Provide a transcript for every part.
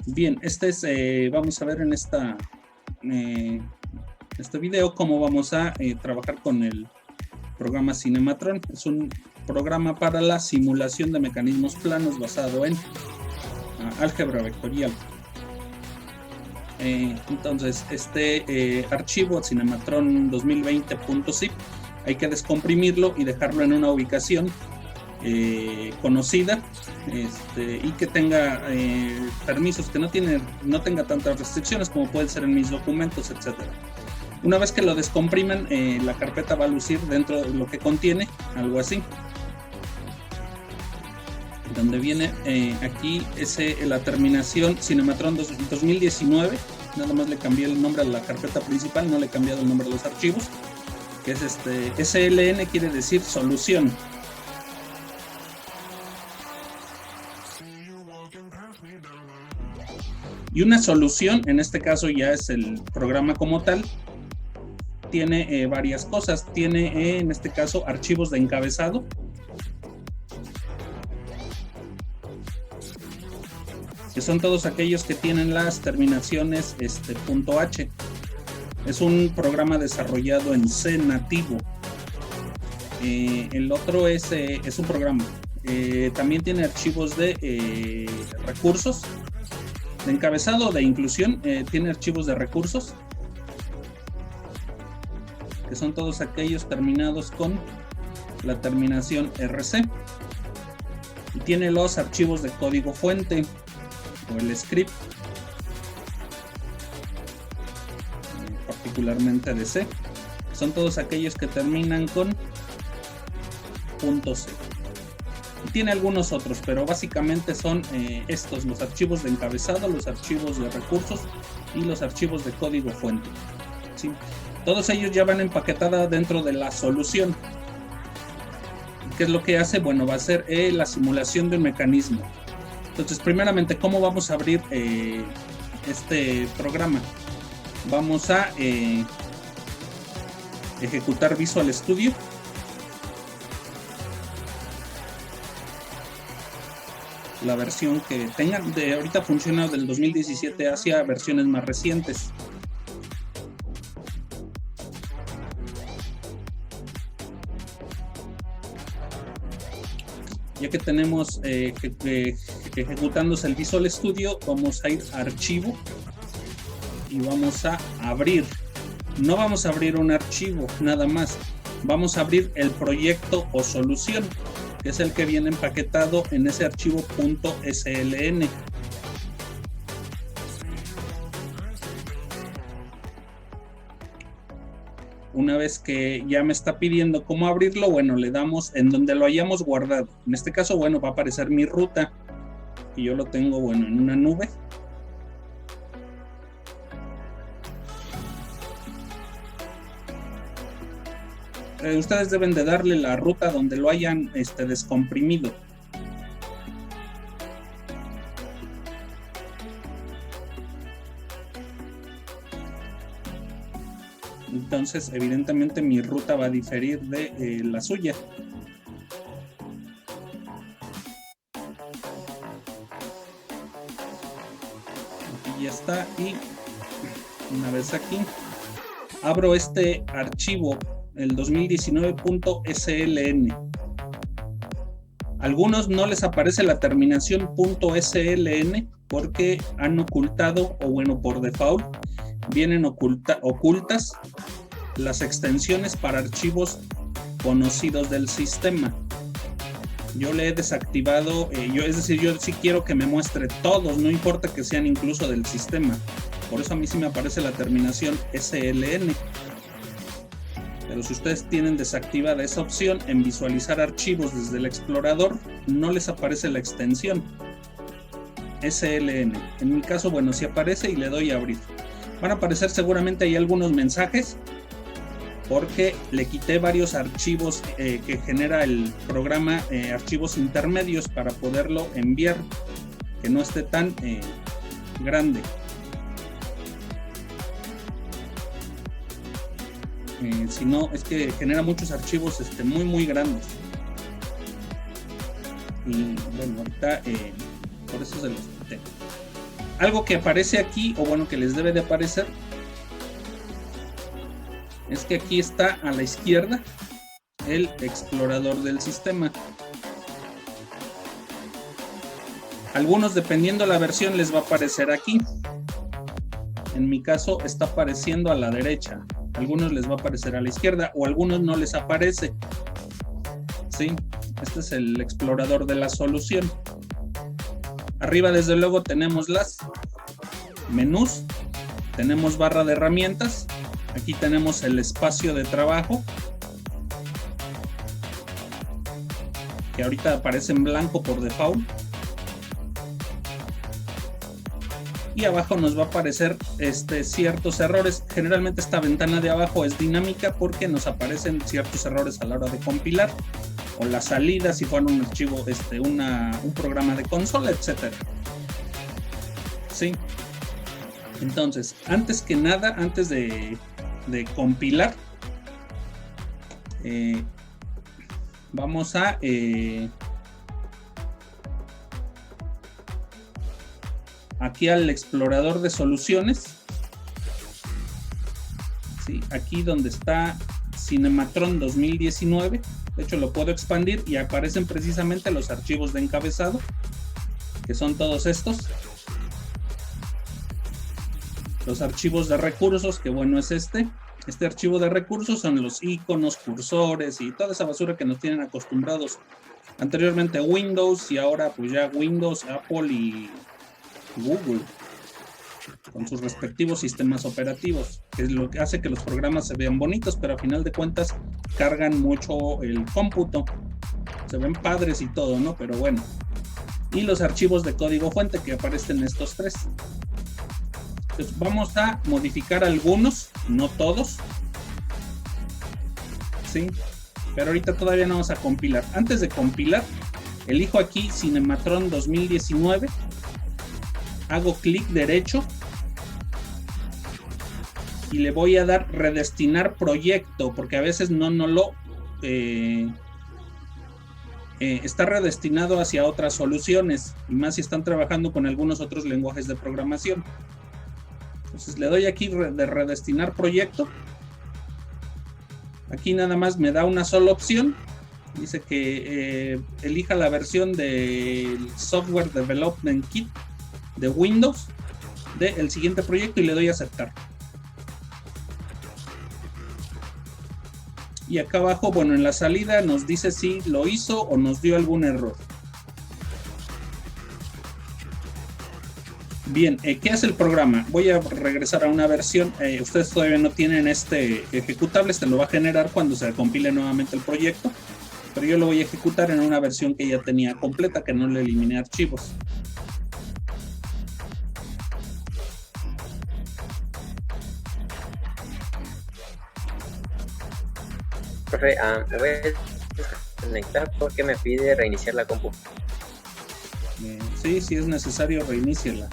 Bien, vamos a ver en este video cómo vamos a trabajar con el programa Cinematron. Es un programa para la simulación de mecanismos planos basado en álgebra vectorial. Entonces, archivo Cinematron 2020.zip hay que descomprimirlo y dejarlo en una ubicación conocida, y que tenga permisos, que no tenga tantas restricciones como pueden ser en mis documentos, etcétera. Una vez que lo descompriman, la carpeta va a lucir dentro de lo que contiene, algo así. Donde viene aquí la terminación Cinematron 2019, nada más le cambié el nombre a la carpeta principal, no le he cambiado el nombre a los archivos, que es SLN, quiere decir solución. Y una solución, en este caso ya es el programa como tal, tiene varias cosas. Tiene en este caso archivos de encabezado, que son todos aquellos que tienen las terminaciones .h. Es un programa desarrollado en C nativo. El otro es un programa. También tiene archivos de recursos, de encabezado, de inclusión. Tiene archivos de recursos, que son todos aquellos terminados con la terminación RC. Y tiene los archivos de código fuente, o el script, particularmente de C, son todos aquellos que terminan con .c. Y tiene algunos otros, pero básicamente son estos: los archivos de encabezado, los archivos de recursos y los archivos de código fuente, ¿sí? Todos ellos ya van empaquetados dentro de la solución. ¿Qué es lo que hace? Bueno, va a ser la simulación de un mecanismo. Entonces, primeramente, ¿cómo vamos a abrir este programa? Vamos a ejecutar Visual Studio. La versión que tengan, de ahorita funciona del 2017 hacia versiones más recientes. Ya que tenemos ejecutándose el Visual Studio, vamos a ir a Archivo y vamos a abrir. No vamos a abrir un archivo nada más, vamos a abrir el proyecto o solución, que es el que viene empaquetado en ese archivo .sln. Una vez que ya me está pidiendo cómo abrirlo, bueno, le damos en donde lo hayamos guardado. En este caso, bueno, va a aparecer mi ruta, y yo lo tengo, bueno, en una nube. Ustedes deben de darle la ruta donde lo hayan descomprimido. Entonces, evidentemente, mi ruta va a diferir de la suya. Aquí ya está. Y una vez aquí, abro este archivo, el 2019.sln. Algunos no les aparece la terminación .sln porque han ocultado, o bueno, por default vienen ocultas las extensiones para archivos conocidos del sistema. Yo le he desactivado, es decir, yo sí quiero que me muestre todos, no importa que sean incluso del sistema. Por eso a mí sí me aparece la terminación SLN. Pero si ustedes tienen desactivada esa opción, en visualizar archivos desde el explorador, no les aparece la extensión SLN. En mi caso, bueno, sí aparece, y le doy a abrir. Van a aparecer seguramente ahí algunos mensajes, porque le quité varios archivos que genera el programa, archivos intermedios, para poderlo enviar, que no esté tan grande. Si no, es que genera muchos archivos muy grandes. Y bueno, ahorita por eso se los quité. Algo que aparece aquí, o bueno, que les debe de aparecer, es que aquí está a la izquierda el explorador del sistema. Algunos, dependiendo la versión, les va a aparecer aquí. En mi caso está apareciendo a la derecha. A algunos les va a aparecer a la izquierda, o a algunos no les aparece. ¿Sí? Este es el explorador de la solución. Arriba, desde luego, tenemos las menús. Tenemos barra de herramientas. Aquí tenemos el espacio de trabajo, que ahorita aparece en blanco por default. Y abajo nos va a aparecer ciertos errores. Generalmente esta ventana de abajo es dinámica porque nos aparecen ciertos errores a la hora de compilar, o la salida si fuera un archivo, un programa de consola, etcétera. ¿Sí? Entonces, antes que nada, antes de compilar, vamos a aquí al explorador de soluciones. ¿Sí? Aquí donde está Cinematron 2019, de hecho lo puedo expandir y aparecen precisamente los archivos de encabezado, que son todos estos. Los archivos de recursos, que bueno, es este archivo de recursos son los iconos, cursores y toda esa basura que nos tienen acostumbrados anteriormente Windows, y ahora pues ya Windows, Apple y Google con sus respectivos sistemas operativos, que es lo que hace que los programas se vean bonitos, pero a final de cuentas cargan mucho el cómputo. Se ven padres y todo, ¿no? Pero bueno. Y los archivos de código fuente que aparecen en estos tres. Entonces vamos a modificar algunos, no todos. ¿Sí? Pero ahorita todavía no vamos a compilar. Antes de compilar, elijo aquí Cinematron 2019. Hago clic derecho y le voy a dar redestinar proyecto, porque a veces no lo está redestinado hacia otras soluciones, y más si están trabajando con algunos otros lenguajes de programación. Entonces le doy aquí de redestinar proyecto. Aquí nada más me da una sola opción. Dice que elija la versión del Software Development Kit de Windows del siguiente proyecto, y le doy a aceptar. Y acá abajo, bueno, en la salida nos dice si lo hizo o nos dio algún error. Bien, ¿qué hace el programa? Voy a regresar a una versión. Ustedes todavía no tienen este ejecutable, lo va a generar cuando se compile nuevamente el proyecto, pero yo lo voy a ejecutar en una versión que ya tenía completa, que no le eliminé archivos. Profe, me voy a desconectar porque me pide reiniciar la compu. Sí, si es necesario, reiníciala.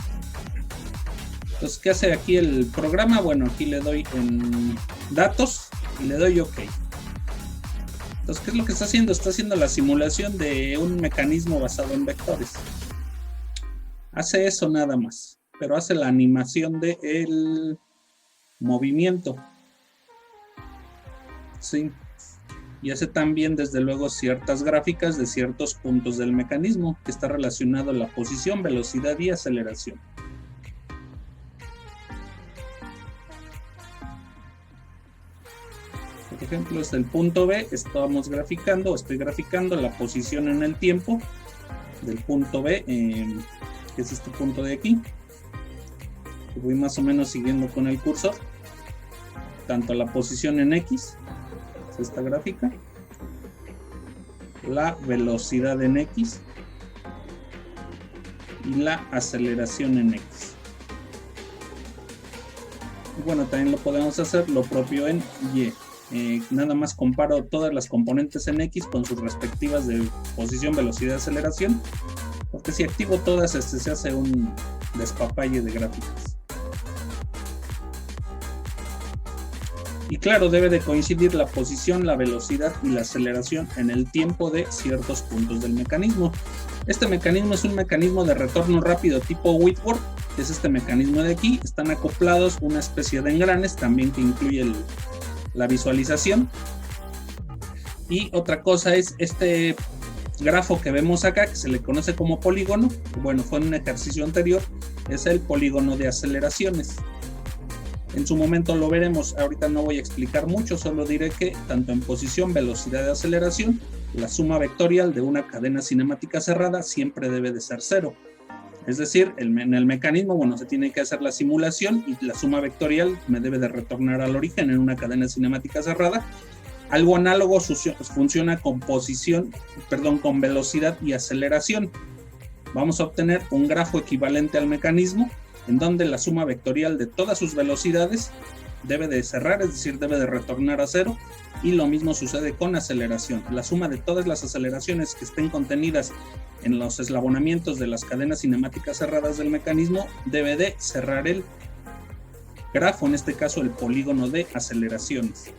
Entonces, ¿qué hace aquí el programa? Bueno, aquí le doy en datos y le doy OK. Entonces, ¿qué es lo que está haciendo? Está haciendo la simulación de un mecanismo basado en vectores. Hace eso nada más, pero hace la animación del movimiento. Sí. Y hace también, desde luego, ciertas gráficas de ciertos puntos del mecanismo, que está relacionado a la posición, velocidad y aceleración. Por ejemplo, es el punto B, estoy graficando la posición en el tiempo del punto B, que es este punto de aquí. Voy más o menos siguiendo con el cursor, tanto la posición en X, esta gráfica, la velocidad en X y la aceleración en X. Y bueno, también lo podemos hacer lo propio en Y. Nada más comparo todas las componentes en X con sus respectivas de posición, velocidad y aceleración, porque si activo todas se hace un despapalle de gráficas. Y claro, debe de coincidir la posición, la velocidad y la aceleración en el tiempo de ciertos puntos del mecanismo. Este mecanismo es un mecanismo de retorno rápido tipo Whitworth, que es este mecanismo de aquí. Están acoplados una especie de engranes también que incluye la visualización. Y otra cosa es este grafo que vemos acá, que se le conoce como polígono. Bueno, fue en un ejercicio anterior, es el polígono de aceleraciones. En su momento lo veremos, ahorita no voy a explicar mucho, solo diré que tanto en posición, velocidad de aceleración, la suma vectorial de una cadena cinemática cerrada siempre debe de ser 0. Es decir, en el mecanismo, bueno, se tiene que hacer la simulación y la suma vectorial me debe de retornar al origen en una cadena cinemática cerrada. Algo análogo funciona con con velocidad y aceleración. Vamos a obtener un grafo equivalente al mecanismo, en donde la suma vectorial de todas sus velocidades debe de cerrar, es decir, debe de retornar a 0, y lo mismo sucede con aceleración. La suma de todas las aceleraciones que estén contenidas en los eslabonamientos de las cadenas cinemáticas cerradas del mecanismo debe de cerrar el grafo, en este caso el polígono de aceleraciones.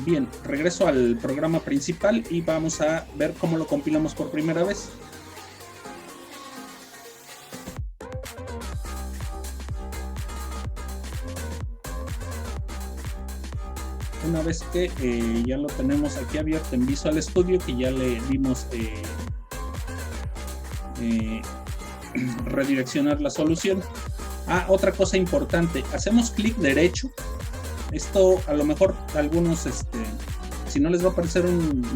Bien, regreso al programa principal y vamos a ver cómo lo compilamos por primera vez. Una vez que ya lo tenemos aquí abierto en Visual Studio, que ya le dimos redireccionar la solución. Otra cosa importante, hacemos clic derecho. Esto a lo mejor a algunos, si no les va a aparecer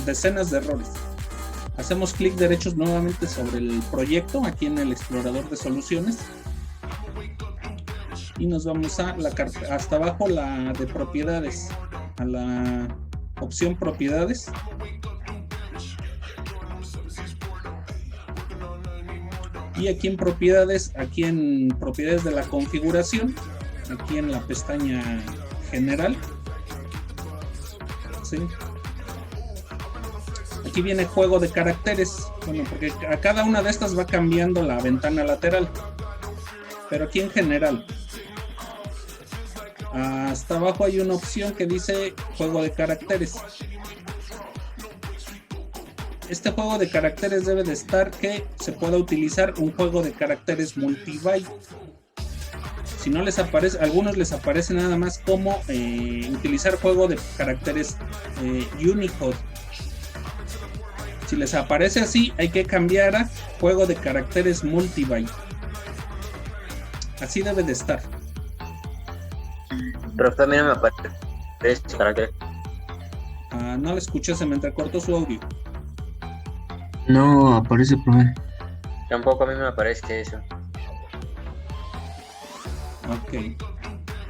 decenas de errores. Hacemos clic derechos nuevamente sobre el proyecto, aquí en el explorador de soluciones. Y nos vamos a la carpeta, hasta abajo la de propiedades, a la opción propiedades. Y aquí en propiedades de la configuración, aquí en la pestaña general, ¿sí? Aquí viene juego de caracteres, bueno, porque a cada una de estas va cambiando la ventana lateral, pero aquí en general, hasta abajo hay una opción que dice juego de caracteres. Este juego de caracteres debe de estar que se pueda utilizar un juego de caracteres multibyte. Si no les aparece, a algunos les aparece nada más como utilizar juego de caracteres Unicode. Si les aparece así, hay que cambiar a juego de caracteres multibyte. Así debe de estar. Pero también me aparece este carácter. No le escuché, se me entrecortó su audio. No aparece, profe. Tampoco a mí me aparece eso. Ok.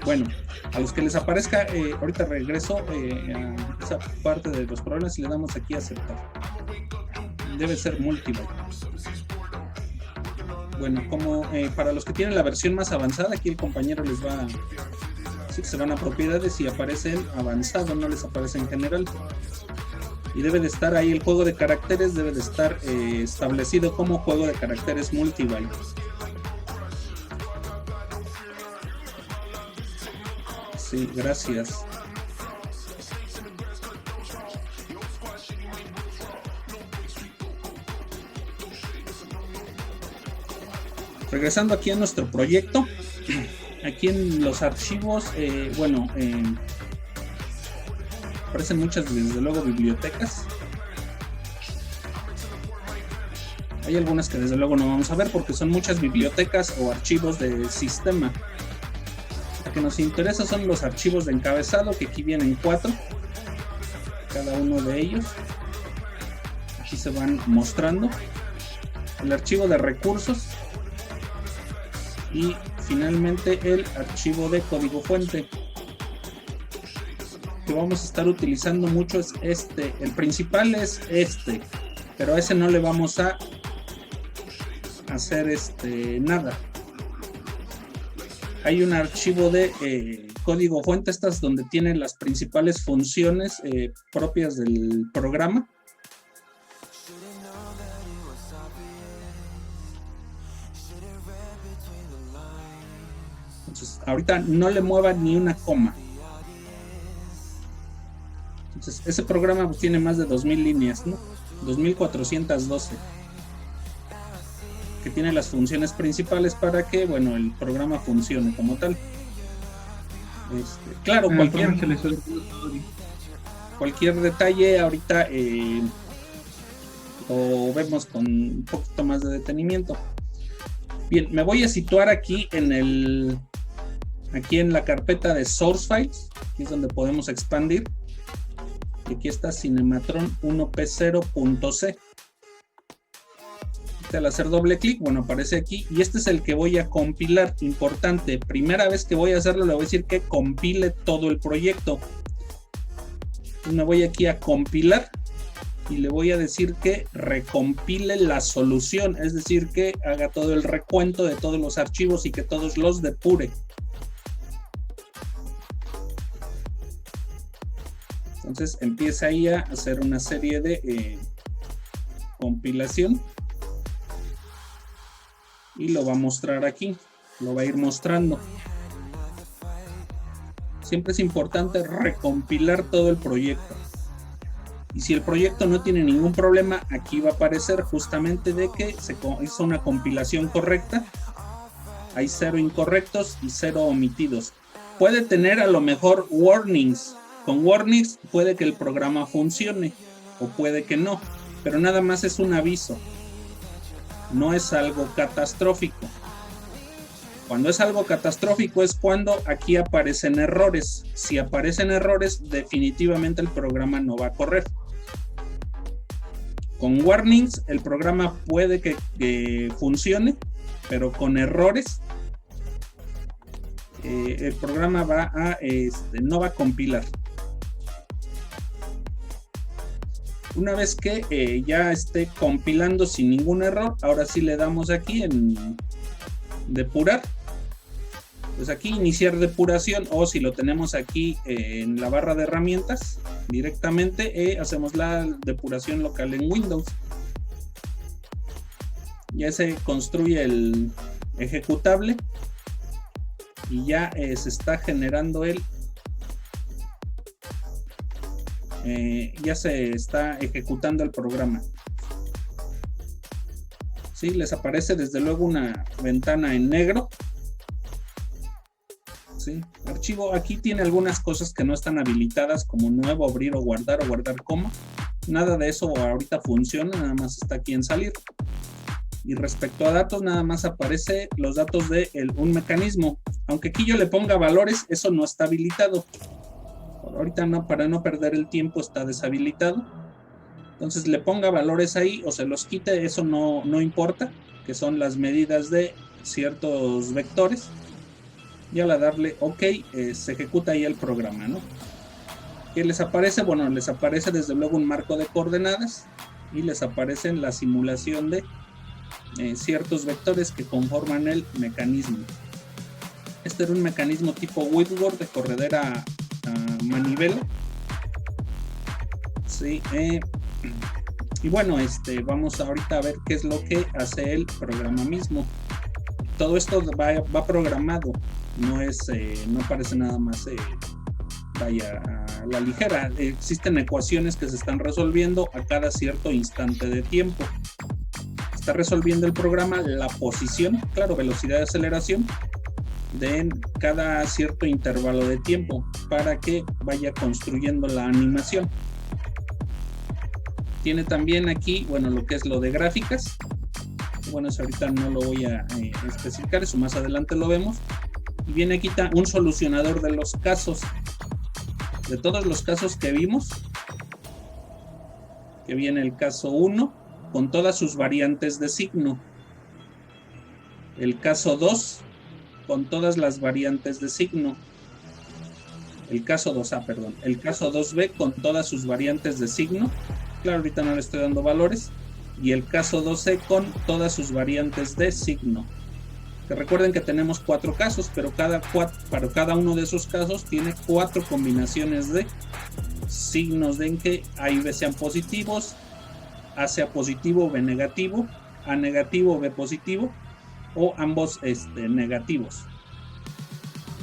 Bueno, a los que les aparezca, ahorita regreso a esa parte de los problemas y le damos aquí a aceptar. Debe ser multibyte. Bueno, como para los que tienen la versión más avanzada, aquí el compañero les va a... Sí, se van a propiedades y aparece en avanzado, no les aparece en general. Y debe de estar ahí el juego de caracteres, debe de estar establecido como juego de caracteres multibyte. Sí, gracias. Regresando aquí a nuestro proyecto, aquí en los archivos, aparecen muchas, desde luego, bibliotecas. Hay algunas que desde luego no vamos a ver porque son muchas bibliotecas o archivos de sistema. Lo que nos interesa son los archivos de encabezado, que aquí vienen 4, cada uno de ellos. Aquí se van mostrando. El archivo de recursos. Y finalmente el archivo de código fuente. Que vamos a estar utilizando mucho es este. El principal es este, pero a ese no le vamos a hacer nada. Hay un archivo de código fuente, estas donde tienen las principales funciones propias del programa. Entonces, ahorita no le muevan ni una coma. Entonces, ese programa tiene más de 2000 líneas, ¿no? 2412. que tiene las funciones principales para que, bueno, el programa funcione como tal. Claro, cualquier detalle ahorita lo vemos con un poquito más de detenimiento. Bien, me voy a situar aquí en la carpeta de source files, aquí es donde podemos expandir. Y aquí está Cinematron 1P0.c. Al hacer doble clic, bueno, aparece aquí, y este es el que voy a compilar. Importante, primera vez que voy a hacerlo, le voy a decir que compile todo el proyecto. Entonces me voy aquí a compilar y le voy a decir que recompile la solución, es decir, que haga todo el recuento de todos los archivos y que todos los depure. Entonces empieza ahí a hacer una serie de compilación. Y lo va a mostrar aquí, lo va a ir mostrando. Siempre es importante recompilar todo el proyecto. Y si el proyecto no tiene ningún problema, aquí va a aparecer justamente de que se hizo una compilación correcta. Hay 0 incorrectos y 0 omitidos. Puede tener a lo mejor warnings. Con warnings puede que el programa funcione o puede que no, pero nada más es un aviso. No es algo catastrófico. Cuando es algo catastrófico es cuando aquí aparecen errores. Si aparecen errores, definitivamente el programa no va a correr. Con warnings el programa puede que funcione, pero con errores el programa no va a compilar. Una vez que ya esté compilando sin ningún error, ahora sí le damos aquí en depurar. Pues aquí iniciar depuración, o si lo tenemos aquí en la barra de herramientas, directamente hacemos la depuración local en Windows. Ya se construye el ejecutable y ya se está generando ya se está ejecutando el programa. Sí, les aparece desde luego una ventana en negro. Sí, archivo, aquí tiene algunas cosas que no están habilitadas, como nuevo, abrir o guardar como. Nada de eso ahorita funciona, nada más está aquí en salir. Y respecto a datos, nada más aparece los datos de un mecanismo. Aunque aquí yo le ponga valores, eso no está habilitado. Ahorita no, para no perder el tiempo, está deshabilitado. Entonces le ponga valores ahí o se los quite, eso no importa, que son las medidas de ciertos vectores. Y al darle OK, se ejecuta ahí el programa, ¿no? ¿Qué les aparece? Bueno, les aparece desde luego un marco de coordenadas y les aparece la simulación de ciertos vectores que conforman el mecanismo. Este era un mecanismo tipo Whitworth de corredera a manivela. Sí, y bueno, vamos ahorita a ver qué es lo que hace el programa mismo. Todo esto va programado, no parece nada más vaya a la ligera. Existen ecuaciones que se están resolviendo a cada cierto instante de tiempo. Está resolviendo el programa la posición, claro, velocidad de aceleración de cada cierto intervalo de tiempo para que vaya construyendo la animación. Tiene también aquí, bueno, lo que es lo de gráficas. Bueno, eso ahorita no lo voy a especificar, eso más adelante lo vemos. Y viene aquí un solucionador de los casos, de todos los casos que vimos, que viene el caso 1 con todas sus variantes de signo, el caso 2 con todas las variantes de signo, el caso 2A, el caso 2B con todas sus variantes de signo, claro, ahorita no le estoy dando valores, y el caso 2C con todas sus variantes de signo. Que recuerden que tenemos 4 casos, pero para cada uno de esos casos tiene 4 combinaciones de signos de en que A y B sean positivos, A sea positivo, B negativo, A negativo, B positivo, o ambos negativos.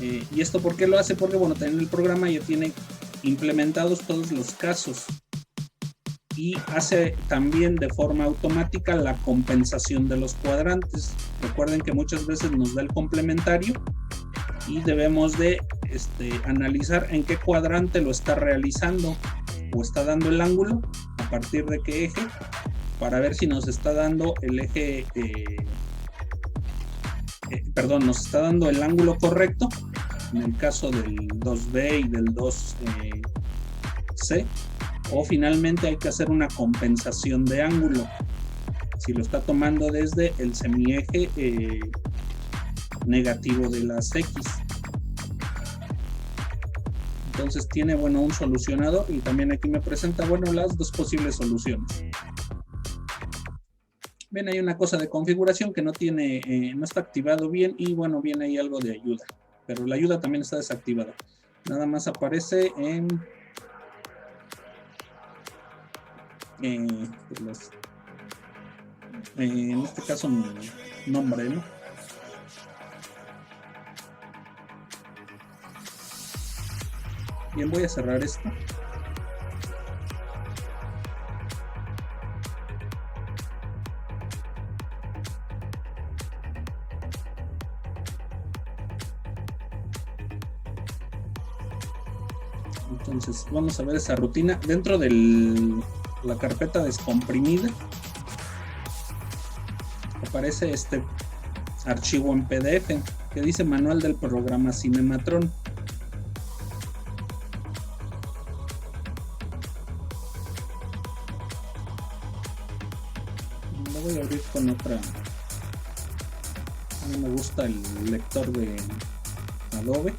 ¿Y esto por qué lo hace? Porque bueno, en el programa ya tiene implementados todos los casos y hace también de forma automática la compensación de los cuadrantes. Recuerden que muchas veces nos da el complementario y debemos de analizar en qué cuadrante lo está realizando o está dando el ángulo, a partir de qué eje, para ver si nos está dando el eje, nos está dando el ángulo correcto, en el caso del 2B y del 2C, o finalmente hay que hacer una compensación de ángulo, si lo está tomando desde el semieje negativo de las X. Entonces tiene, bueno, un solucionador, y también aquí me presenta, bueno, las dos posibles soluciones. Bien, hay una cosa de configuración que no tiene, no está activado bien, y bueno, viene ahí algo de ayuda, pero la ayuda también está desactivada. Nada más aparece en este caso mi nombre, ¿no? Bien, voy a cerrar esto. Entonces vamos a ver esa rutina dentro de la carpeta descomprimida. Aparece este archivo en PDF que dice manual del programa Cinematron. Lo voy a abrir con otra. No me gusta el lector de Adobe.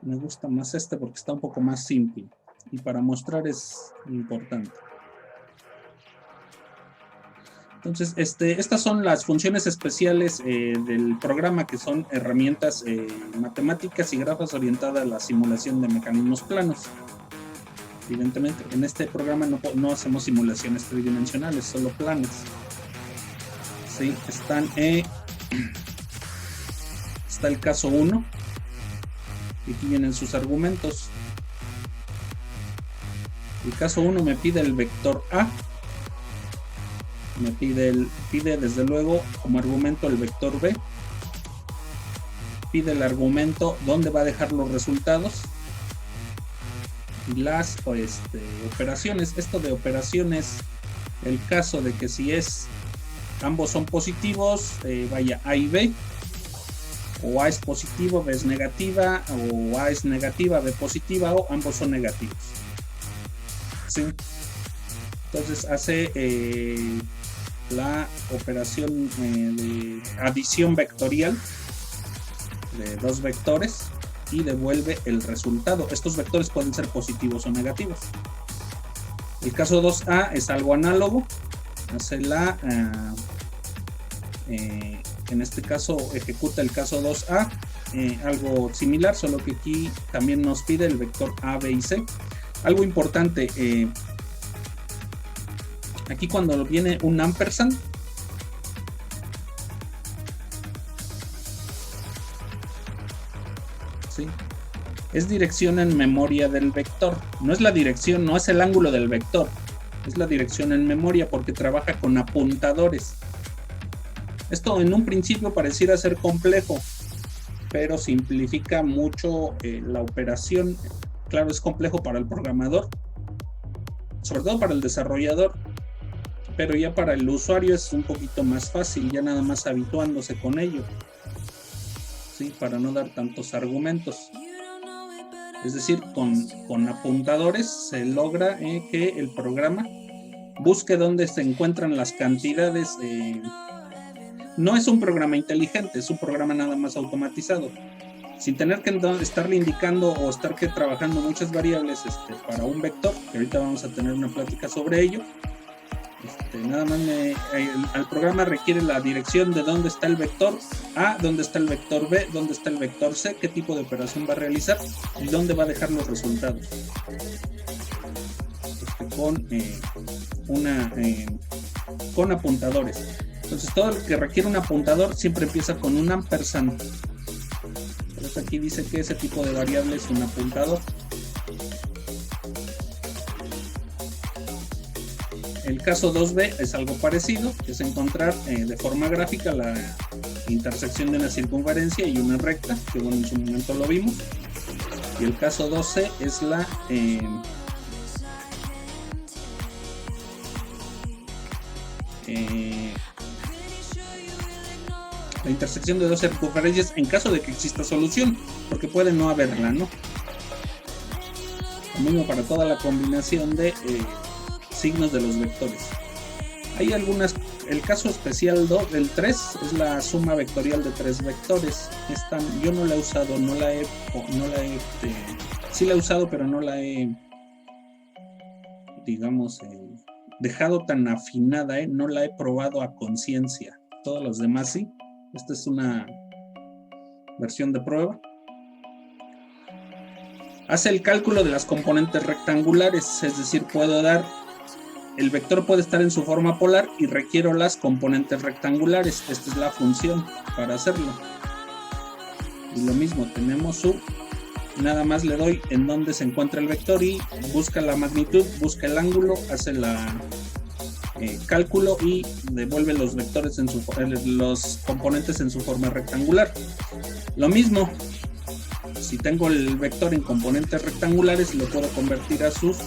Me gusta más este porque está un poco más simple y para mostrar es importante. Entonces, estas son las funciones especiales del programa, que son herramientas matemáticas y grafos orientadas a la simulación de mecanismos planos. Evidentemente, en este programa no hacemos simulaciones tridimensionales, solo planos. Sí, está el caso 1. Y aquí vienen sus argumentos. El caso 1 me pide el vector A. Me pide desde luego como argumento el vector B. Pide el argumento dónde va a dejar los resultados y las operaciones. Esto de operaciones, el caso de que si ambos son positivos, vaya A y B, o A es positivo, B es negativa, o A es negativa, B positiva, o ambos son negativos. ¿Sí? Entonces hace la operación de adición vectorial de dos vectores y devuelve el resultado. Estos vectores pueden ser positivos o negativos. El caso 2A es algo análogo. Hace en este caso ejecuta el caso 2A, algo similar, solo que aquí también nos pide el vector A, B y C. Algo importante, aquí cuando viene un ampersand, ¿sí?, es dirección en memoria del vector. No es la dirección, no es el ángulo del vector, es la dirección en memoria porque trabaja con apuntadores. Esto en un principio pareciera ser complejo, pero simplifica mucho la operación. Claro, es complejo para el programador, sobre todo para el desarrollador, pero ya para el usuario es un poquito más fácil, ya nada más habituándose con ello, ¿sí?, para no dar tantos argumentos. Es decir, con apuntadores se logra que el programa busque dónde se encuentran las cantidades. No es un programa inteligente, es un programa nada más automatizado, sin tener que estarle indicando o estar trabajando muchas variables para un vector, que ahorita vamos a tener una plática sobre ello. Nada más al programa requiere la dirección de dónde está el vector A, dónde está el vector B, dónde está el vector C, qué tipo de operación va a realizar y dónde va a dejar los resultados. Con una con apuntadores. Entonces todo lo que requiere un apuntador siempre empieza con un ampersand. Entonces aquí dice que ese tipo de variable es un apuntador. El caso 2b es algo parecido, que es encontrar de forma gráfica la intersección de una circunferencia y una recta, que bueno, en su momento lo vimos. Y el caso 2c es la intersección de dos circunferencias en caso de que exista solución, porque puede no haberla, ¿no? Lo mismo para toda la combinación de signos de los vectores. Hay algunas, el caso especial del 3 es la suma vectorial de 3 vectores. Yo no la he usado, sí la he usado, pero no la he, digamos, dejado tan afinada, no la he probado a conciencia. Todos los demás sí. Esta es una versión de prueba. Hace el cálculo de las componentes rectangulares, es decir, el vector puede estar en su forma polar y requiero las componentes rectangulares. Esta es la función para hacerlo. Y lo mismo, tenemos nada más le doy en dónde se encuentra el vector y busca la magnitud, busca el ángulo, hace la cálculo y devuelve los vectores los componentes en su forma rectangular. Lo mismo, si tengo el vector en componentes rectangulares, lo puedo convertir a sus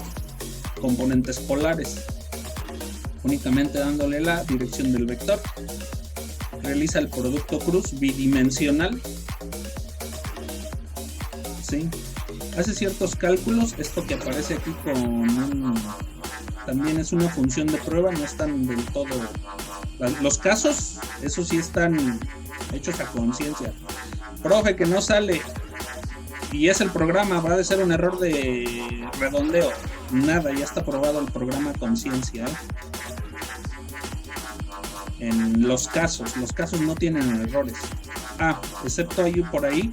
componentes polares, únicamente dándole la dirección del vector. Realiza el producto cruz bidimensional, ¿sí? Hace ciertos cálculos. Esto que aparece aquí también es una función de prueba, no están del todo. Los casos, eso sí están hechos a conciencia. Profe, que no sale y es el programa, va a ser un error de redondeo. Nada, ya está probado el programa a conciencia, En los casos no tienen errores. Excepto hay por ahí.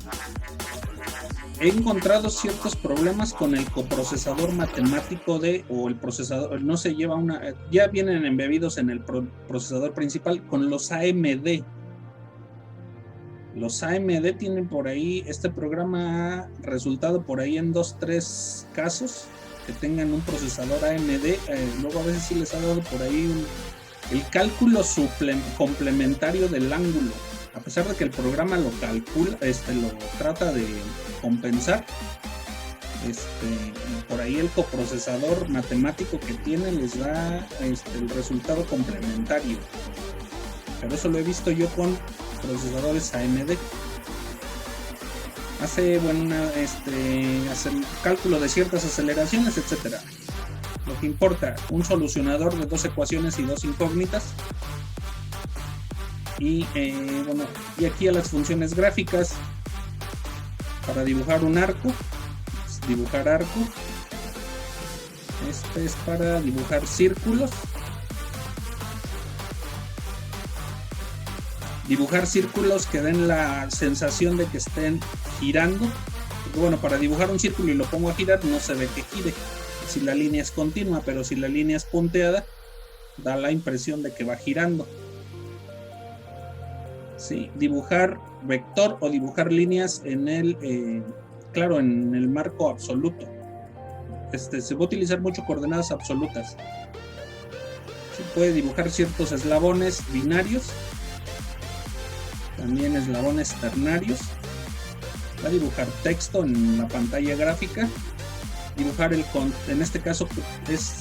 He encontrado ciertos problemas con el coprocesador matemático o el procesador, no se lleva ya vienen embebidos en el procesador principal con los AMD. Los AMD tienen por ahí, este programa ha resultado por ahí en 2-3 casos que tengan un procesador AMD. Luego a veces sí les ha dado por ahí el cálculo complementario del ángulo. A pesar de que el programa lo calcula, lo trata de compensar, por ahí el coprocesador matemático que tiene les da el resultado complementario. Pero eso lo he visto yo con procesadores AMD. Hace el cálculo de ciertas aceleraciones, etcétera. Lo que importa, un solucionador de 2 ecuaciones y 2 incógnitas. Y aquí a las funciones gráficas para dibujar un arco, dibujar arco. Este es para dibujar círculos. Dibujar círculos que den la sensación de que estén girando. Porque bueno, para dibujar un círculo y lo pongo a girar, no se ve que gire si la línea es continua, pero si la línea es punteada, da la impresión de que va girando. Sí, dibujar vector o dibujar líneas en el marco absoluto. Se va a utilizar mucho coordenadas absolutas. Se puede dibujar ciertos eslabones binarios, también eslabones ternarios. Va a dibujar texto en la pantalla gráfica. Dibujar en este caso es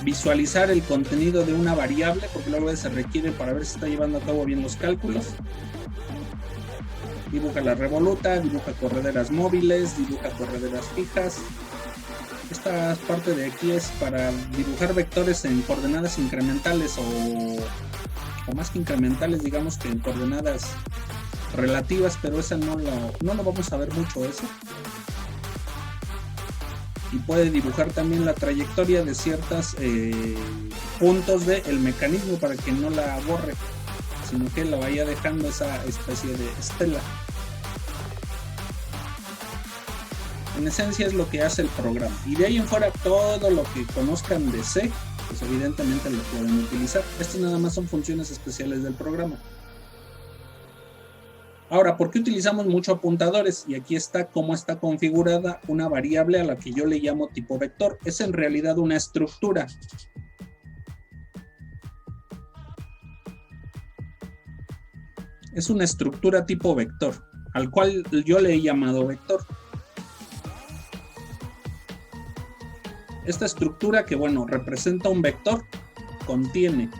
visualizar el contenido de una variable, porque luego se requiere para ver si está llevando a cabo bien los cálculos. Dibuja la revoluta, dibuja correderas móviles, dibuja correderas fijas. Esta parte de aquí es para dibujar vectores en coordenadas incrementales o más que incrementales, digamos que en coordenadas relativas, pero esa no lo vamos a ver mucho eso. Y puede dibujar también la trayectoria de ciertos puntos del mecanismo para que no la borre, sino que la vaya dejando esa especie de estela. En esencia es lo que hace el programa. Y de ahí en fuera todo lo que conozcan de C pues evidentemente lo pueden utilizar. Estas nada más son funciones especiales del programa. Ahora, ¿por qué utilizamos mucho apuntadores? Y aquí está cómo está configurada una variable a la que yo le llamo tipo vector. Es en realidad una estructura. Es una estructura tipo vector, al cual yo le he llamado vector. Esta estructura que, bueno, representa un vector, contiene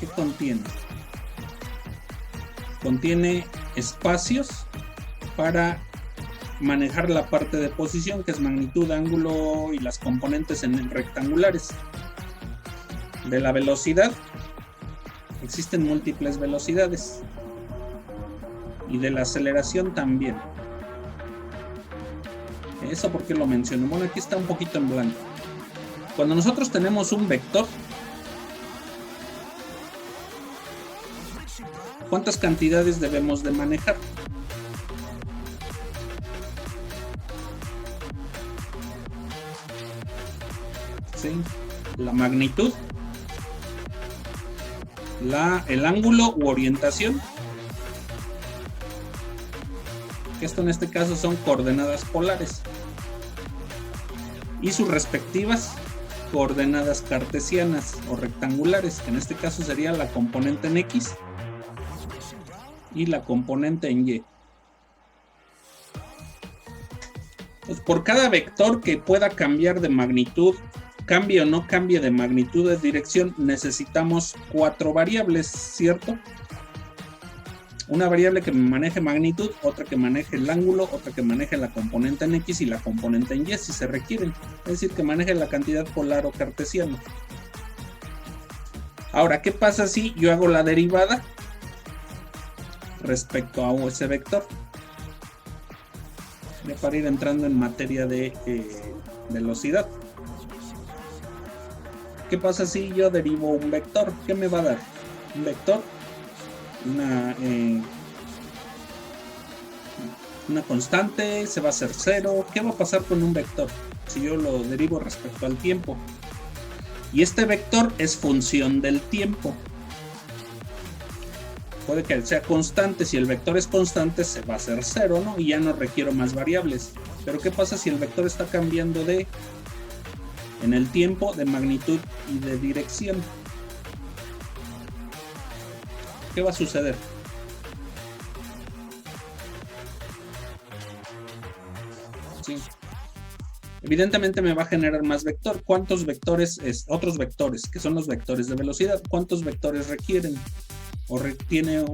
¿qué contiene? Contiene espacios para manejar la parte de posición, que es magnitud, ángulo y las componentes en rectangulares. De la velocidad, existen múltiples velocidades. Y de la aceleración también. ¿Eso por qué lo menciono? Bueno, aquí está un poquito en blanco. Cuando nosotros tenemos un vector, ¿cuántas cantidades debemos de manejar? ¿Sí? La magnitud, el ángulo u orientación, que esto en este caso son coordenadas polares, y sus respectivas coordenadas cartesianas o rectangulares, que en este caso sería la componente en X y la componente en Y. Pues por cada vector que pueda cambiar de magnitud, cambie o no cambie de magnitud de dirección, necesitamos 4 variables, ¿cierto? Una variable que maneje magnitud, otra que maneje el ángulo, otra que maneje la componente en X y la componente en Y si se requieren. Es decir, que maneje la cantidad polar o cartesiana. Ahora, ¿qué pasa si yo hago la derivada respecto a ese vector? Ya para ir entrando en materia de velocidad. ¿Qué pasa si yo derivo un vector? ¿Qué me va a dar? Un vector, una constante, se va a hacer 0. ¿Qué va a pasar con un vector si yo lo derivo respecto al tiempo? Y este vector es función del tiempo. Puede que sea constante. Si el vector es constante, se va a hacer 0, ¿no? Y ya no requiero más variables. Pero ¿qué pasa si el vector está cambiando en el tiempo, de magnitud y de dirección? ¿Qué va a suceder? Sí. Evidentemente me va a generar más vector. ¿Cuántos vectores? Otros vectores, que son los vectores de velocidad. ¿Cuántos vectores requieren? ¿O retiene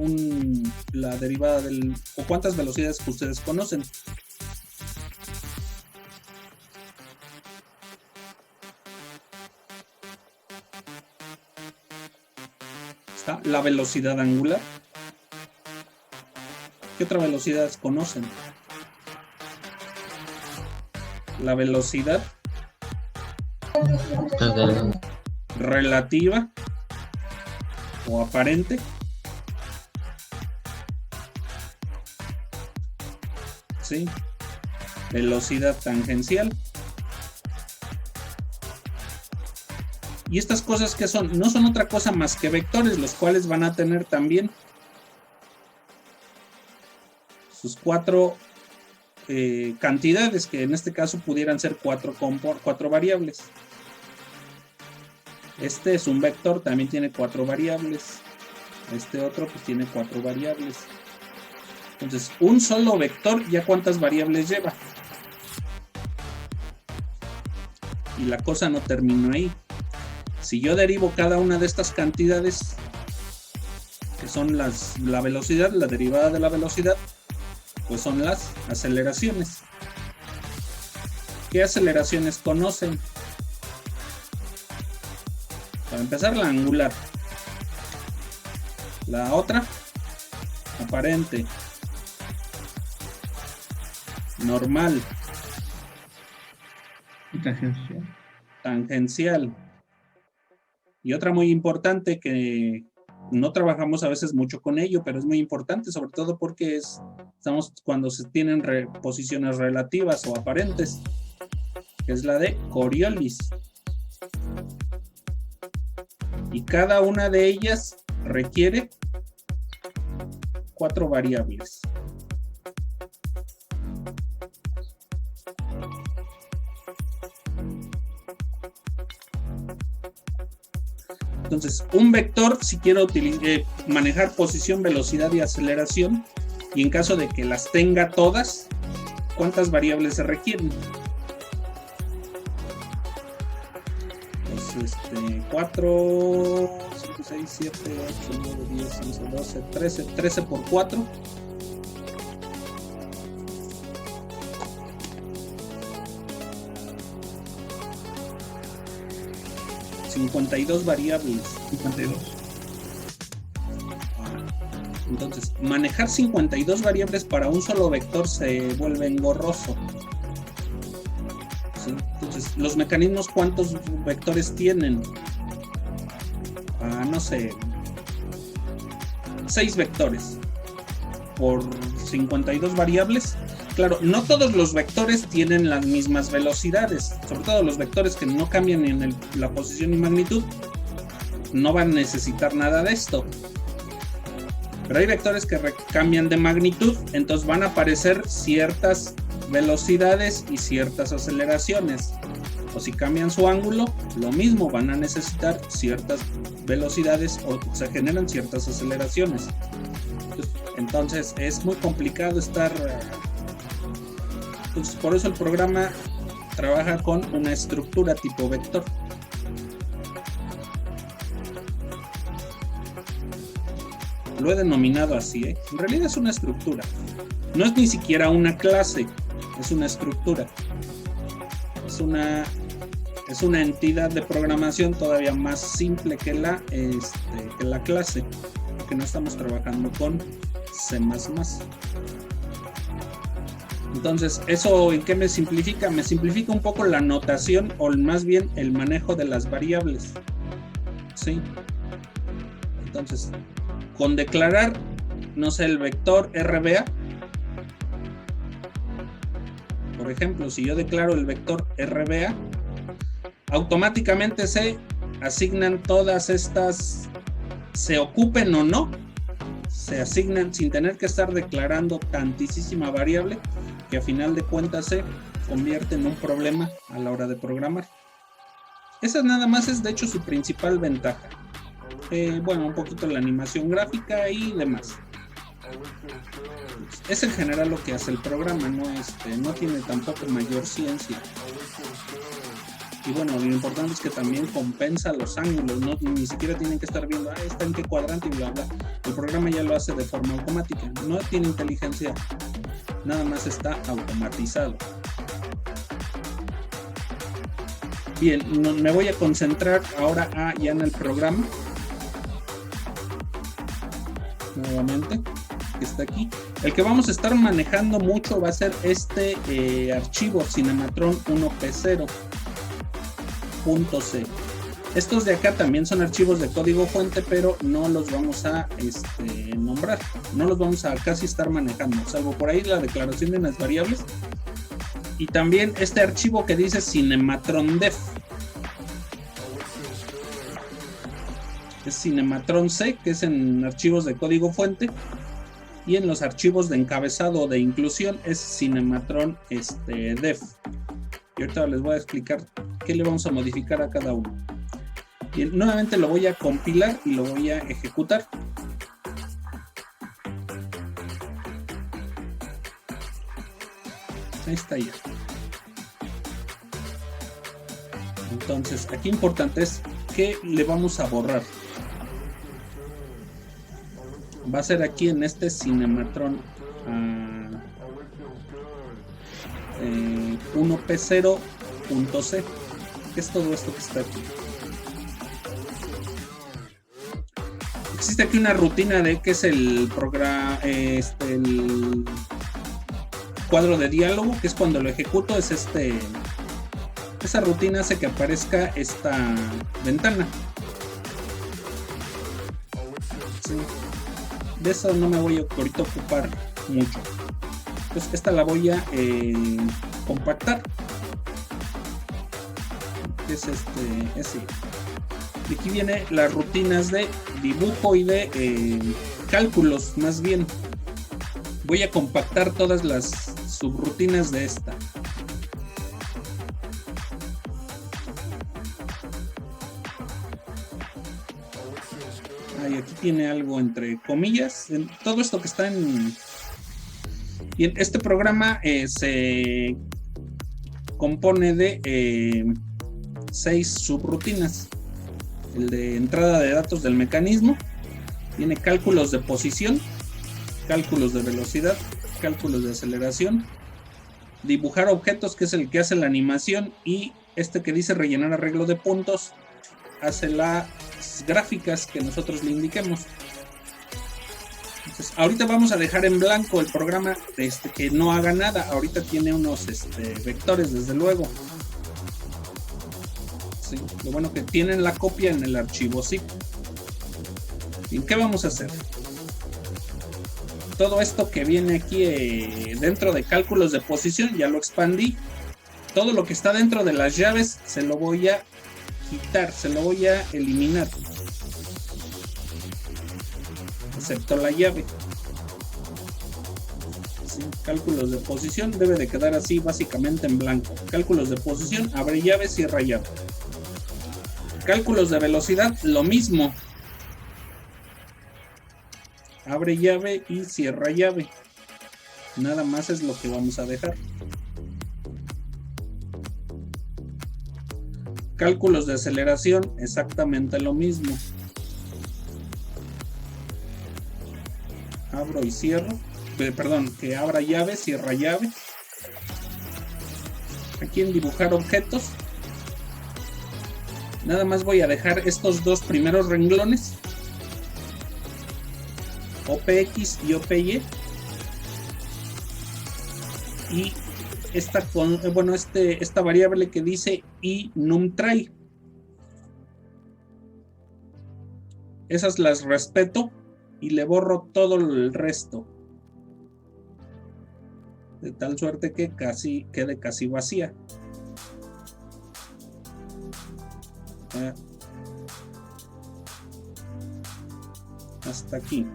la derivada o cuántas velocidades que ustedes conocen? Está la velocidad angular. ¿Qué otra velocidad conocen? La velocidad relativa o aparente. ¿Sí? Velocidad tangencial. Y estas cosas que son, no son otra cosa más que vectores, los cuales van a tener también sus 4 cantidades, que en este caso pudieran ser 4 variables. Este es un vector, también tiene 4 variables. Este otro pues tiene 4 variables. Entonces, un solo vector, ¿ya cuántas variables lleva? Y la cosa no terminó ahí. Si yo derivo cada una de estas cantidades, que son la velocidad, la derivada de la velocidad, pues son las aceleraciones. ¿Qué aceleraciones conocen? Para empezar, la angular. La otra, aparente. Normal. Tangencial. Tangencial. Y otra muy importante que no trabajamos a veces mucho con ello, pero es muy importante, sobre todo porque estamos cuando se tienen posiciones relativas o aparentes, que es la de Coriolis. Y cada una de ellas requiere 4 variables. Entonces, un vector, si quiero manejar posición, velocidad y aceleración, y en caso de que las tenga todas, ¿cuántas variables se requieren? Pues 4, 5, 6, 7, 8, 9, 10, 11, 12, 13, 13 por 4. $52 variables. 52. Entonces, manejar 52 variables para un solo vector se vuelve engorroso. ¿Sí? Entonces, los mecanismos, ¿cuántos vectores tienen? No sé, 6 vectores por 52 variables. Claro, no todos los vectores tienen las mismas velocidades, sobre todo los vectores que no cambian en la posición y magnitud, no van a necesitar nada de esto. Pero hay vectores que cambian de magnitud, entonces van a aparecer ciertas velocidades y ciertas aceleraciones. O si cambian su ángulo, lo mismo, van a necesitar ciertas velocidades o se generan ciertas aceleraciones. Entonces es muy complicado estar... Entonces, por eso el programa trabaja con una estructura tipo vector. Lo he denominado así, ¿eh? En realidad es una estructura. No es ni siquiera una clase, es una estructura. Es una entidad de programación todavía más simple que la clase, porque no estamos trabajando con C++. Entonces, ¿eso en qué me simplifica? Me simplifica un poco la notación, o más bien el manejo de las variables. ¿Sí? Entonces, con declarar, no sé, el vector RBA. Por ejemplo, si yo declaro el vector RBA, automáticamente se asignan todas estas, se ocupen o no, se asignan sin tener que estar declarando tantísima variable, que a final de cuentas se convierte en un problema a la hora de programar. Esa nada más es de hecho su principal ventaja. Bueno, un poquito la animación gráfica y demás. Es en general lo que hace el programa, no tiene tampoco mayor ciencia. Y bueno, lo importante es que también compensa los ángulos, ni siquiera tienen que estar viendo, está en qué cuadrante y bla bla. El programa ya lo hace de forma automática, no tiene inteligencia, nada más está automatizado. Bien, me voy a concentrar ahora ya en el programa. Nuevamente, que está aquí. El que vamos a estar manejando mucho va a ser este archivo Cinematron 1P0.c. Estos de acá también son archivos de código fuente, pero no los vamos a nombrar, no los vamos a casi estar manejando, salvo por ahí la declaración de unas variables. Y también este archivo que dice CinematronsDef. Es Cinematron C, que es en archivos de código fuente, y en los archivos de encabezado o de inclusión es Cinematron Def. Y ahorita les voy a explicar qué le vamos a modificar a cada uno. Y nuevamente lo voy a compilar y lo voy a ejecutar. Ahí está ya. Entonces, aquí importante es que le vamos a borrar. Va a ser aquí en este Cinematron 1P0.c, que es todo esto que está aquí. Existe aquí una rutina de que es el programa, el cuadro de diálogo, que es cuando lo ejecuto, es esa rutina hace que aparezca esta ventana. Sí. De eso no me voy a ahorita ocupar mucho. Entonces esta la voy a compactar. Es ese. Y aquí viene las rutinas de dibujo y de cálculos, más bien. Voy a compactar todas las subrutinas de esta. Ahí, aquí tiene algo entre comillas. Todo esto que está en... Y este programa se compone de 6 subrutinas. El de entrada de datos del mecanismo. Tiene cálculos de posición, cálculos de velocidad, cálculos de aceleración, dibujar objetos, que es el que hace la animación, y este que dice rellenar arreglo de puntos hace las gráficas que nosotros le indiquemos. Entonces, ahorita vamos a dejar en blanco el programa que no haga nada. Ahorita tiene unos vectores, desde luego. Sí, lo bueno que tienen la copia en el archivo zip. ¿Y qué vamos a hacer? Todo esto que viene aquí dentro de cálculos de posición, ya lo expandí. Todo lo que está dentro de las llaves se lo voy a quitar, se lo voy a eliminar. Excepto la llave. Sí, cálculos de posición debe de quedar así básicamente en blanco. Cálculos de posición, abre llave, cierra llave. Cálculos de velocidad, lo mismo. Abre llave y cierra llave. Nada más es lo que vamos a dejar. Cálculos de aceleración, exactamente lo mismo. Abro y cierro. Perdón, que abra llave, cierra llave. Aquí en dibujar objetos, nada más voy a dejar estos dos primeros renglones. OPX y OPY, y esta variable que dice inumTry, esas las respeto y le borro todo el resto, de tal suerte que quede casi vacía. Hasta aquí.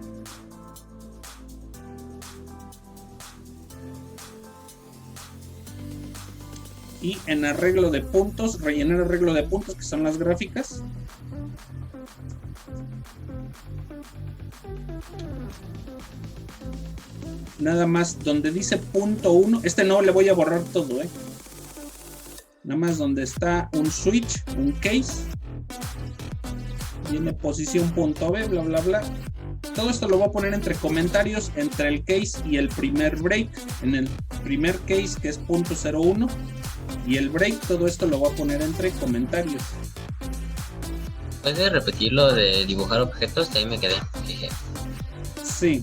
Y en arreglo de puntos, rellenar arreglo de puntos, que son las gráficas. Nada más donde dice punto 1, no le voy a borrar todo, nada más donde está un switch, un case, viene posición punto B, bla bla bla. Todo esto lo voy a poner entre comentarios entre el case y el primer break. En el primer case, que es punto 01, y el break, todo esto lo voy a poner entre comentarios. ¿Puedes repetir lo de dibujar objetos? Ahí me quedé. Sí.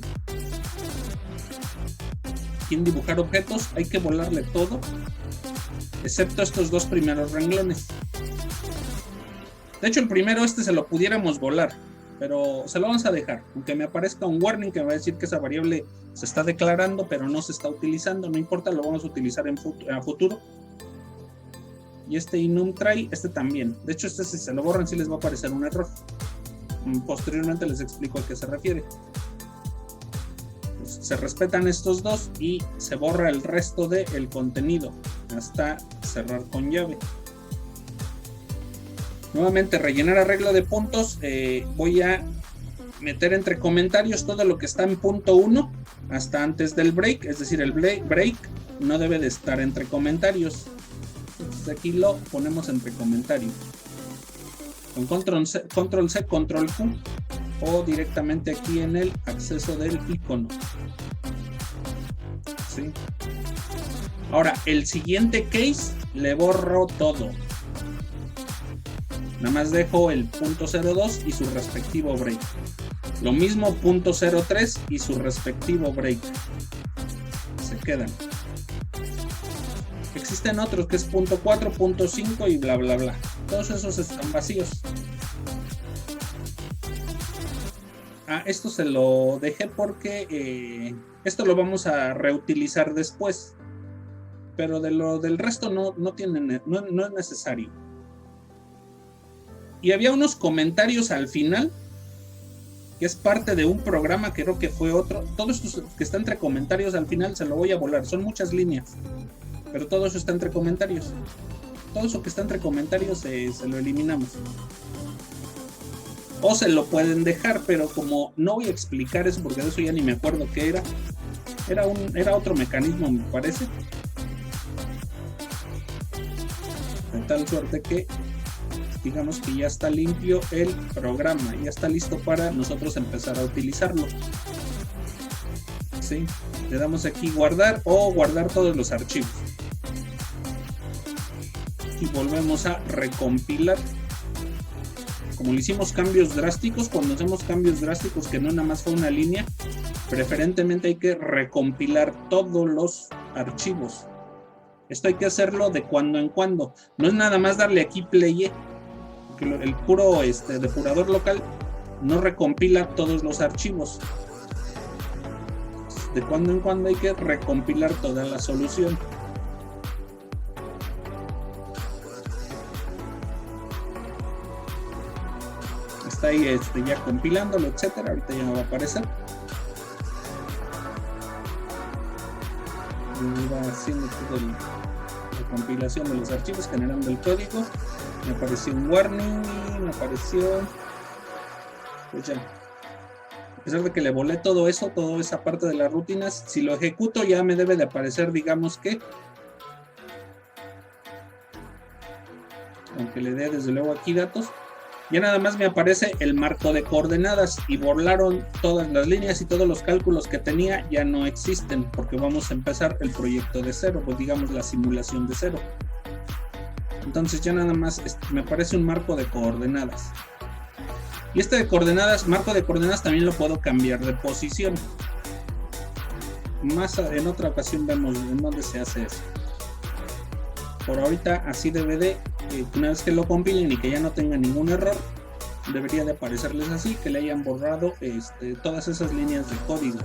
Aquí en dibujar objetos hay que volarle todo, excepto estos dos primeros renglones. De hecho, el primero se lo pudiéramos volar, pero se lo vamos a dejar, aunque me aparezca un warning que me va a decir que esa variable se está declarando pero no se está utilizando. No importa, lo vamos a utilizar a futuro. Y inumTry, también. De hecho, si se lo borran sí les va a aparecer un error. Posteriormente les explico a qué se refiere. Pues se respetan estos dos y se borra el resto del contenido hasta cerrar con llave. Nuevamente, rellenar arreglo de puntos. Voy a meter entre comentarios todo lo que está en punto 1 hasta antes del break, es decir, el break no debe de estar entre comentarios. Entonces aquí lo ponemos entre comentarios con control C, control Q, o directamente aquí en el acceso del icono. ¿Sí? Ahora, el siguiente case le borro todo. Nada más dejo el punto 02 y su respectivo break. Lo mismo punto 03 y su respectivo break. Se quedan. Existen otros que es punto 4, punto 5 y bla bla bla. Todos esos están vacíos. Esto se lo dejé porque esto lo vamos a reutilizar después, pero del resto no es necesario. Y había unos comentarios al final, que es parte de un programa, creo que fue otro. Todo esto que está entre comentarios al final se lo voy a volar, son muchas líneas, pero todo eso está entre comentarios. Todo eso que está entre comentarios se lo eliminamos. O se lo pueden dejar, pero como no voy a explicar eso porque de eso ya ni me acuerdo qué era. Era otro mecanismo, me parece. De tal suerte que digamos que ya está limpio el programa, ya está listo para nosotros empezar a utilizarlo. ¿Sí? Le damos aquí guardar o guardar todos los archivos. Y volvemos a recompilar. Como le hicimos cambios drásticos, cuando hacemos cambios drásticos que no nada más fue una línea, preferentemente hay que recompilar todos los archivos. Esto hay que hacerlo de cuando en cuando. No es nada más darle aquí play, porque el puro depurador local no recompila todos los archivos. De cuando en cuando hay que recompilar toda la solución. Está ahí ya compilándolo, etcétera. Ahorita ya no va a aparecer. Y va haciendo toda la compilación de los archivos, generando el código. Me apareció un warning y me apareció, pues ya, a pesar de que le volé todo eso, toda esa parte de las rutinas, si lo ejecuto ya me debe de aparecer, digamos que, aunque le dé desde luego aquí datos, ya nada más me aparece el marco de coordenadas y borraron todas las líneas y todos los cálculos que tenía ya no existen, porque vamos a empezar el proyecto de cero, pues digamos la simulación de cero. Entonces ya nada más me aparece un marco de coordenadas. Y de coordenadas, marco de coordenadas también lo puedo cambiar de posición. Más en otra ocasión vemos en dónde se hace eso. Por ahorita así debe de, una vez que lo compilen y que ya no tenga ningún error, debería de aparecerles así, que le hayan borrado todas esas líneas de código.